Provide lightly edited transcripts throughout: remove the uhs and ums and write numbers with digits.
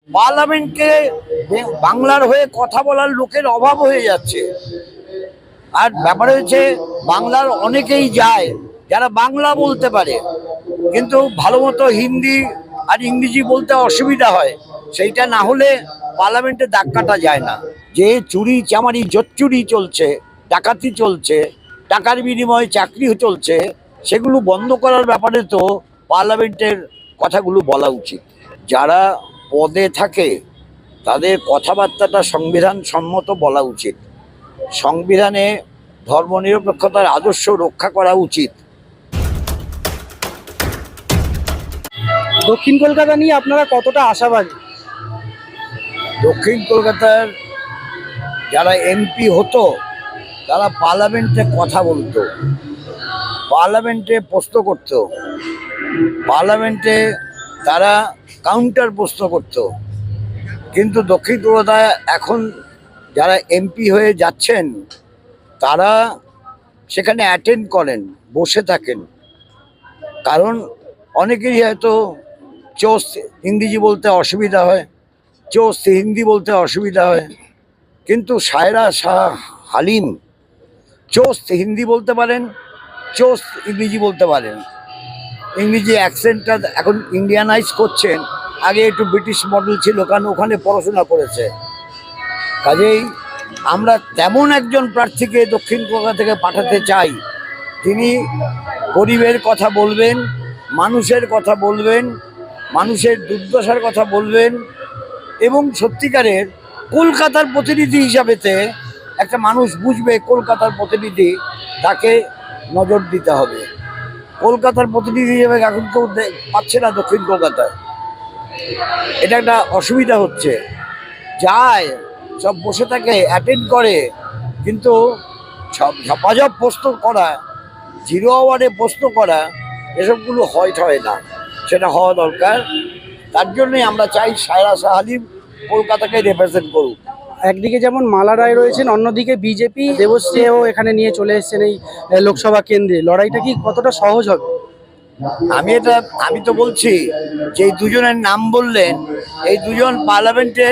পার্লামেন্টে বাংলার হয়ে কথা বলার লোকের অভাব হয়ে যাচ্ছে। আর ব্যাপার হচ্ছে বাংলার অনেকেই যায় যারা বাংলা বলতে পারে, কিন্তু ভালো মতো হিন্দি আর ইংরেজি বলতে অসুবিধা হয়। সেইটা না হলে পার্লামেন্টে দাগ কাটা যায় না। যে চুরি চামারি জোচ্চুরি চলছে, ডাকাতি চলছে, টাকার বিনিময়ে চাকরি চলছে, সেগুলো বন্ধ করার ব্যাপারে তো পার্লামেন্টের কথাগুলো বলা উচিত। যারা পদে থাকে তাদের কথাবার্তাটা সংবিধান সম্মত বলা উচিত। সংবিধানে ধর্মনিরপেক্ষতার আদর্শ রক্ষা করা উচিত। দক্ষিণ কলকাতা নিয়ে আপনারা কতটা আশাবাদী? দক্ষিণ কলকাতার যারা এমপি হতো তারা পার্লামেন্টে কথা বলতো, পার্লামেন্টে প্রশ্ন করত, পার্লামেন্টে তারা কাউন্টার প্রশ্ন করত। কিন্তু দক্ষিণ কলকাতায় এখন যারা এমপি হয়ে যাচ্ছেন তারা সেখানে অ্যাটেন্ড করেন, বসে থাকেন। কারণ অনেকেরই হয়তো চোস ইংরেজি বলতে অসুবিধা হয়, চোস হিন্দি বলতে অসুবিধা হয়, কিন্তু সায়রা শাহ হালিম চোস হিন্দি বলতে পারেন, চোস ইংরেজি বলতে পারেন। ইংরেজি অ্যাকসেন্টটা এখন ইন্ডিয়ানাইজ করছেন, আগে একটু ব্রিটিশ মডেল ছিল কারণ ওখানে পড়াশোনা করেছে। কাজেই আমরা তেমন একজন প্রার্থীকে দক্ষিণ কলকাতা থেকে পাঠাতে চাই, তিনি গরিবের কথা বলবেন, মানুষের কথা বলবেন, মানুষের দুর্দশার কথা বলবেন, এবং সত্যিকারের কলকাতার প্রতিনিধি হিসাবেতে একটা মানুষ বুঝবে কলকাতার প্রতিনিধি, তাকে নজর দিতে হবে। কলকাতার প্রতিনিধি হিসেবে এখন কেউ পাচ্ছে না দক্ষিণ কলকাতায়, এটা একটা অসুবিধা হচ্ছে। যায় সব বসে থাকে, অ্যাটেন্ড করে, কিন্তু ঝপাঝপ প্রশ্ন করা, জিরো আওয়ারে প্রশ্ন করা, এসবগুলো হয় না, সেটা হওয়া দরকার। তার জন্যই আমরা চাই সায়রা শাহ হালিম কলকাতাকে রিপ্রেজেন্ট করুক। একদিকে যেমন মালা রায় রয়েছেন, অন্যদিকে বিজেপি দেবশ্রীও এখানে নিয়ে চলে এসেছেন এই লোকসভা কেন্দ্রে। লড়াইটা কি কতটা সহজ হবে? আমি তো বলছি যে এই দুজনের নাম বললেন, এই দুজন পার্লামেন্টে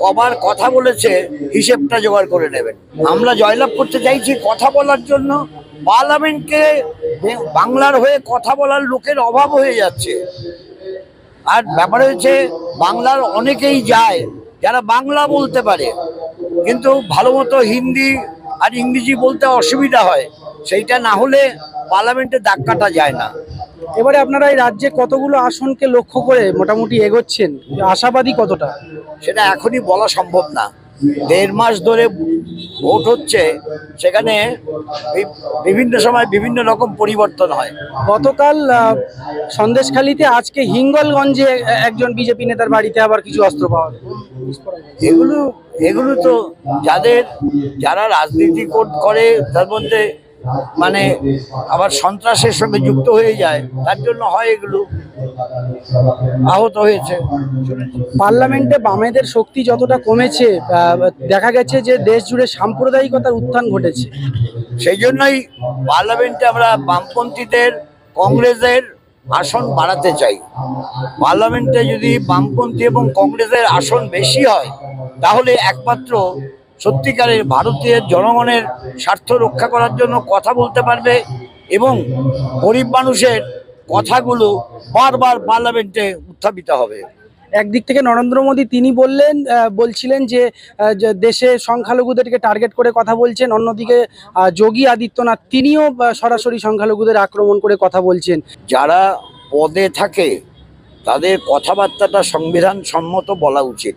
কবার কথা বলেছে হিসেবটা জোগাড় করে নেবেন। আমরা জয়লাভ করতে চাইছি কথা বলার জন্য। পার্লামেন্টে বাংলার হয়ে কথা বলার লোকের অভাব হয়ে যাচ্ছে। আর ব্যাপার হচ্ছে বাংলার অনেকেই যায় যারা বাংলা বলতে পারে, কিন্তু ভালো মতো হিন্দি আর ইংরেজি বলতে অসুবিধা হয়। সেইটা না হলে পার্লামেন্টে দাগ কাটা যায় না। এবারে আপনারা এই রাজ্যে কতগুলো আসনকে লক্ষ্য করে মোটামুটি এগোচ্ছেন, আশাবাদী কতটা? সেটা এখনই বলা সম্ভব না। 1.5 মাস ধরে ভোট হচ্ছে, সেখানে বিভিন্ন সময় বিভিন্ন রকম পরিবর্তন হয়। গতকাল সন্দেশখালীতে, আজকে হিঙ্গলগঞ্জে একজন বিজেপি নেতার বাড়িতে আবার কিছু অস্ত্র পাওয়া যায়। এগুলো তো যারা রাজনীতি করে তার মধ্যে মানে আবার সন্ত্রাসের সঙ্গে যুক্ত হয়ে যায়, তার জন্য হয় এগুলো। আহত হয়েছে। পার্লামেন্টে বামেদের শক্তি যতটা কমেছে, দেখা গেছে যে দেশ জুড়ে সাম্প্রদায়িকতার উত্থান ঘটেছে। সেই জন্যই পার্লামেন্টে আমরা বামপন্থীদের, কংগ্রেসের আসন বাড়াতে চাই। পার্লামেন্টে যদি বামপন্থী এবং কংগ্রেসের আসন বেশি হয়, তাহলে একমাত্র সত্যিকারের ভারতীয় জনগণের স্বার্থ রক্ষা করার জন্য কথা বলতে পারবে, এবং গরিব মানুষের কথাগুলো বারবার পার্লামেন্টে উত্থাপিত হবে। একদিক থেকে নরেন্দ্র মোদী তিনি বলছিলেন যে দেশে সংখ্যালঘুদেরকে টার্গেট করে কথা বলছেন, অন্যদিকে যোগী আদিত্যনাথ তিনিও সরাসরি সংখ্যালঘুদের আক্রমণ করে কথা বলছেন। যারা পদে থাকে তাদের কথাবার্তাটা সংবিধান সম্মত বলা উচিত।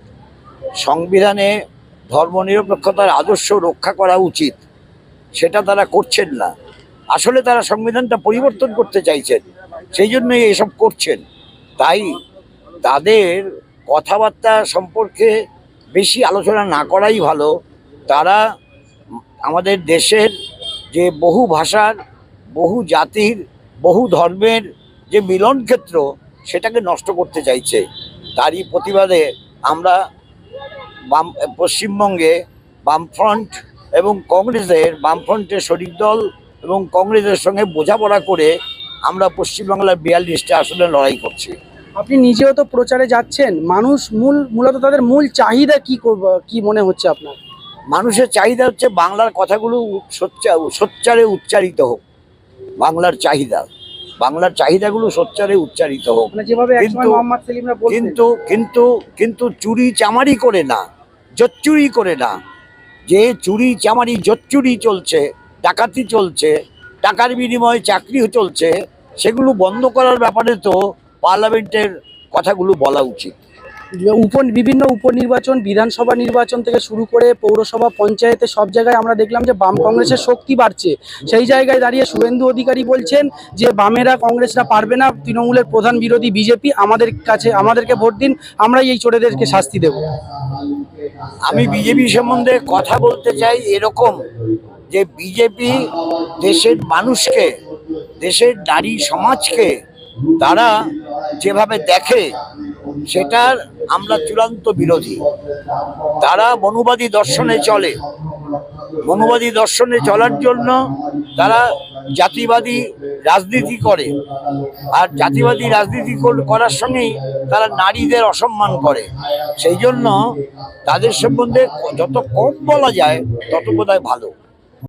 সংবিধানে ধর্মনিরপেক্ষতার আদর্শ রক্ষা করা উচিত, সেটা তারা করছেন না। আসলে তারা সংবিধানটা পরিবর্তন করতে চাইছেন, সেই জন্যই এসব করছেন। তাই তাদের কথাবার্তা সম্পর্কে বেশি আলোচনা না করাই ভালো। তারা আমাদের দেশের যে বহু ভাষার, বহু জাতির, বহু ধর্মের যে মিলন ক্ষেত্র, সেটাকে নষ্ট করতে চাইছে। তারই প্রতিবাদে আমরা পশ্চিমবঙ্গে বামফ্রন্ট এবং বামফ্রন্টের শরিক দল এবং কংগ্রেসের সঙ্গে বোঝাপড়া করে আমরা পশ্চিমবাংলার 42টা আসনে লড়াই করছি। আপনি নিজেও তো প্রচারে যাচ্ছেন, মানুষ মূলত তাদের মূল চাহিদা কি মনে হচ্ছে আপনার? মানুষের চাহিদা হচ্ছে বাংলার কথাগুলো সোচ্চারে উচ্চারিত হোক। বাংলার চাহিদাগুলো সোচ্চারে উচ্চারিত হোক। মানে যেভাবে একসময় কিন্তু- মোহাম্মদ সেলিমরা বলতেন। কিন্তু চুরি চামারি করে না, জোচ্চুরি করে না। যে চুরি চামারি জোচ্চুরি চলছে, ডাকাতি চলছে, টাকার বিনিময়ে চাকরি চলছে, সেগুলো বন্ধ করার ব্যাপারে তো পার্লামেন্টের কথাগুলো বলা উচিত। বিভিন্ন উপনির্বাচন, বিধানসভা নির্বাচন থেকে শুরু করে পৌরসভা, পঞ্চায়েতে সব জায়গায় আমরা দেখলাম যে বাম কংগ্রেসের শক্তি বাড়ছে। সেই জায়গায় দাঁড়িয়ে শুভেন্দু অধিকারী বলছেন যে বামেরা, কংগ্রেসরা পারবে না, তৃণমূলের প্রধান বিরোধী বিজেপি, আমাদেরকে ভোট দিন, আমরাই এই চোরেদেরকে শাস্তি দেব। আমি বিজেপি সম্বন্ধে কথা বলতে চাই এরকম, যে বিজেপি দেশের মানুষকে, দেশের নারী সমাজকে তারা যেভাবে দেখে সেটার আমরা চূড়ান্ত বিরোধী। তারা মনুবাদী দর্শনে চলে, মনুবাদী দর্শনে চলার জন্য তারা জাতিবাদী রাজনীতি করে, আর জাতিবাদী রাজনীতি করার সঙ্গেই তারা নারীদের অসম্মান করে। সেই জন্য তাদের সম্বন্ধে যত কম বলা যায় তত বোধহয় ভালো।